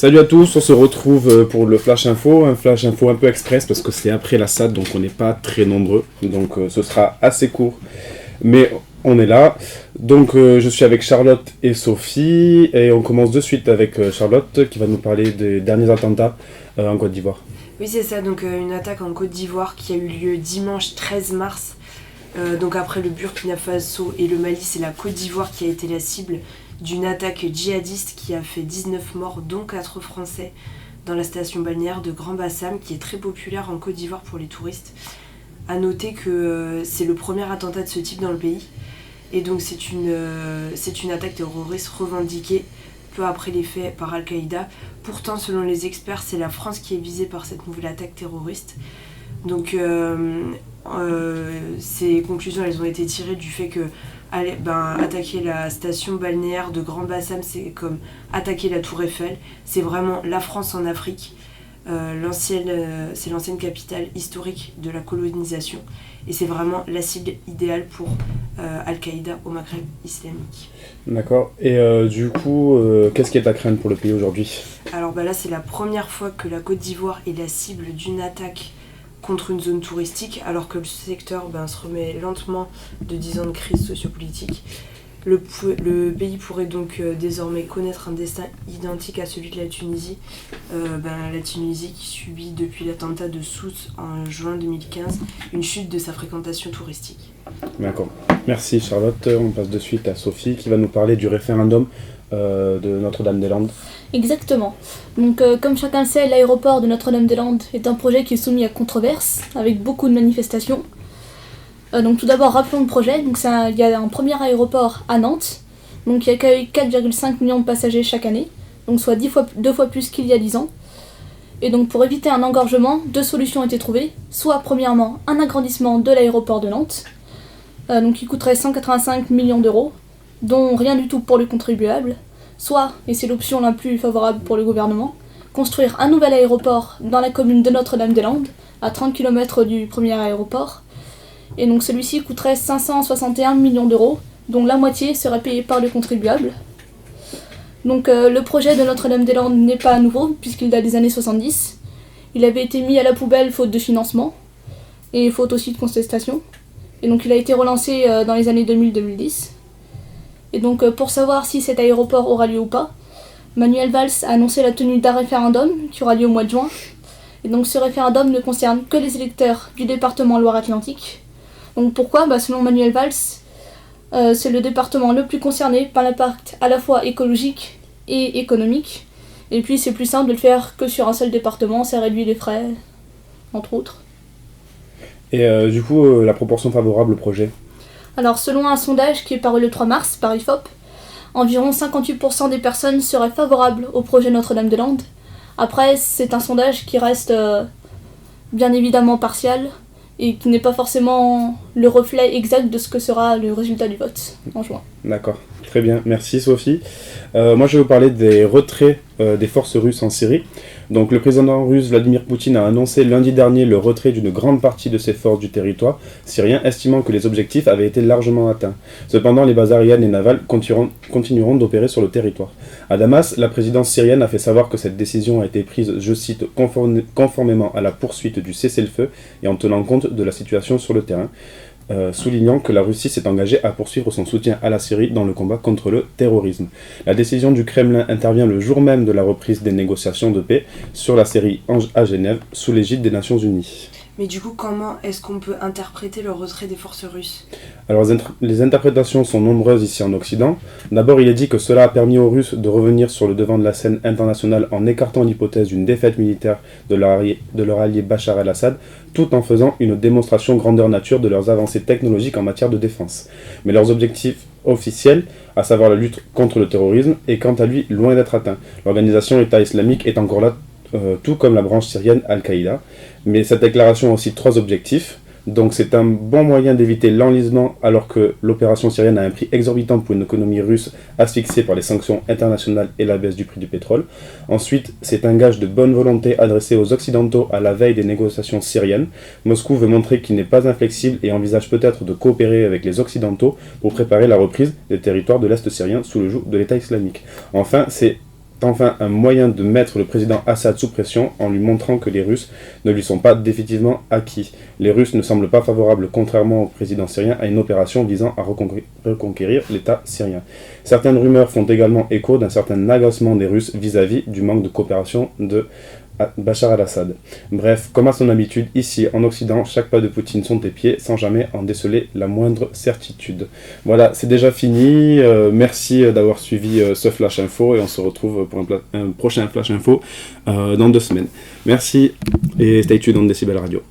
Salut à tous, on se retrouve pour le Flash Info, un Flash Info un peu express parce que c'est après la SAD, donc on n'est pas très nombreux, donc ce sera assez court, mais on est là. Donc je suis avec Charlotte et Sophie, et on commence de suite avec Charlotte qui va nous parler des derniers attentats en Côte d'Ivoire. Oui, c'est ça, donc une attaque en Côte d'Ivoire qui a eu lieu dimanche 13 mars. Donc après le Burkina Faso et le Mali, c'est la Côte d'Ivoire qui a été la cible d'une attaque djihadiste qui a fait 19 morts, dont 4 Français, dans la station balnéaire de Grand Bassam, qui est très populaire en Côte d'Ivoire pour les touristes. A noter que c'est le premier attentat de ce type dans le pays, et donc c'est une attaque terroriste revendiquée peu après les faits par Al-Qaïda. Pourtant, selon les experts, c'est la France qui est visée par cette nouvelle attaque terroriste. Donc ces conclusions, elles ont été tirées du fait que attaquer la station balnéaire de Grand Bassam, c'est comme attaquer la Tour Eiffel. C'est vraiment la France en Afrique. C'est l'ancienne capitale historique de la colonisation. Et c'est vraiment la cible idéale pour Al-Qaïda au Maghreb islamique. D'accord. Et du coup, qu'est-ce qui est à craindre pour le pays aujourd'hui ? Alors là, c'est la première fois que la Côte d'Ivoire est la cible d'une attaque contre une zone touristique, alors que le secteur se remet lentement de 10 ans de crise sociopolitique. Le pays pourrait donc désormais connaître un destin identique à celui de la Tunisie. La Tunisie qui subit depuis l'attentat de Sousse en juin 2015 une chute de sa fréquentation touristique. D'accord. Merci Charlotte. On passe de suite à Sophie qui va nous parler du référendum de Notre-Dame-des-Landes. Exactement. Donc comme chacun le sait, l'aéroport de Notre-Dame-des-Landes est un projet qui est soumis à controverse, avec beaucoup de manifestations. Donc tout d'abord, rappelons le projet. Donc il y a un premier aéroport à Nantes, donc qui accueille 4,5 millions de passagers chaque année, donc soit 2 fois plus qu'il y a 10 ans. Et donc pour éviter un engorgement, 2 solutions ont été trouvées. Soit premièrement, un agrandissement de l'aéroport de Nantes, donc qui coûterait 185 millions d'euros, dont rien du tout pour le contribuable. Soit, et c'est l'option la plus favorable pour le gouvernement, construire un nouvel aéroport dans la commune de Notre-Dame-des-Landes, à 30 km du premier aéroport. Et donc celui-ci coûterait 561 millions d'euros, dont la moitié serait payée par le contribuable. Donc le projet de Notre-Dame-des-Landes n'est pas nouveau, puisqu'il date des années 70. Il avait été mis à la poubelle faute de financement, et faute aussi de contestation. Et donc il a été relancé dans les années 2000-2010. Et donc pour savoir si cet aéroport aura lieu ou pas, Manuel Valls a annoncé la tenue d'un référendum qui aura lieu au mois de juin. Et donc ce référendum ne concerne que les électeurs du département Loire-Atlantique. Donc pourquoi ? Selon Manuel Valls, c'est le département le plus concerné par l'impact à la fois écologique et économique. Et puis c'est plus simple de le faire que sur un seul département, ça réduit les frais, entre autres. Et du coup, la proportion favorable au projet ? Alors selon un sondage qui est paru le 3 mars par IFOP, environ 58% des personnes seraient favorables au projet Notre-Dame-des-Landes. Après, c'est un sondage qui reste bien évidemment partial et qui n'est pas forcément le reflet exact de ce que sera le résultat du vote en juin. D'accord, très bien, merci Sophie. Moi je vais vous parler des retraits des forces russes en Syrie. Donc le président russe Vladimir Poutine a annoncé lundi dernier le retrait d'une grande partie de ses forces du territoire syrien, estimant que les objectifs avaient été largement atteints. Cependant, les bases aériennes et navales continueront d'opérer sur le territoire. À Damas, la présidence syrienne a fait savoir que cette décision a été prise, je cite, conformément à la poursuite du cessez-le-feu et en tenant compte de la situation sur le terrain. Soulignant que la Russie s'est engagée à poursuivre son soutien à la Syrie dans le combat contre le terrorisme. La décision du Kremlin intervient le jour même de la reprise des négociations de paix sur la série Ange à Genève, sous l'égide des Nations Unies. Mais du coup, comment est-ce qu'on peut interpréter le retrait des forces russes ? Alors les interprétations sont nombreuses ici en Occident. D'abord, il est dit que cela a permis aux Russes de revenir sur le devant de la scène internationale en écartant l'hypothèse d'une défaite militaire de leur allié Bachar el-Assad, tout en faisant une démonstration grandeur nature de leurs avancées technologiques en matière de défense. Mais leurs objectifs officiels, à savoir la lutte contre le terrorisme, est quant à lui loin d'être atteint. L'organisation État islamique est encore là, tout comme la branche syrienne Al-Qaïda. Mais cette déclaration a aussi 3 objectifs. Donc c'est un bon moyen d'éviter l'enlisement alors que l'opération syrienne a un prix exorbitant pour une économie russe asphyxiée par les sanctions internationales et la baisse du prix du pétrole. Ensuite, c'est un gage de bonne volonté adressé aux Occidentaux à la veille des négociations syriennes. Moscou veut montrer qu'il n'est pas inflexible et envisage peut-être de coopérer avec les Occidentaux pour préparer la reprise des territoires de l'Est syrien sous le joug de l'État islamique. Enfin, c'est enfin un moyen de mettre le président Assad sous pression en lui montrant que les Russes ne lui sont pas définitivement acquis. Les Russes ne semblent pas favorables, contrairement au président syrien, à une opération visant à reconquérir l'État syrien. Certaines rumeurs font également écho d'un certain agacement des Russes vis-à-vis du manque de coopération de Bachar al-Assad. Bref, comme à son habitude, ici en Occident, chaque pas de Poutine sont tes pieds, sans jamais en déceler la moindre certitude. Voilà, c'est déjà fini. Merci d'avoir suivi ce Flash Info et on se retrouve pour un prochain Flash Info dans 2 semaines. Merci et stay tuned dans Décibel Radio.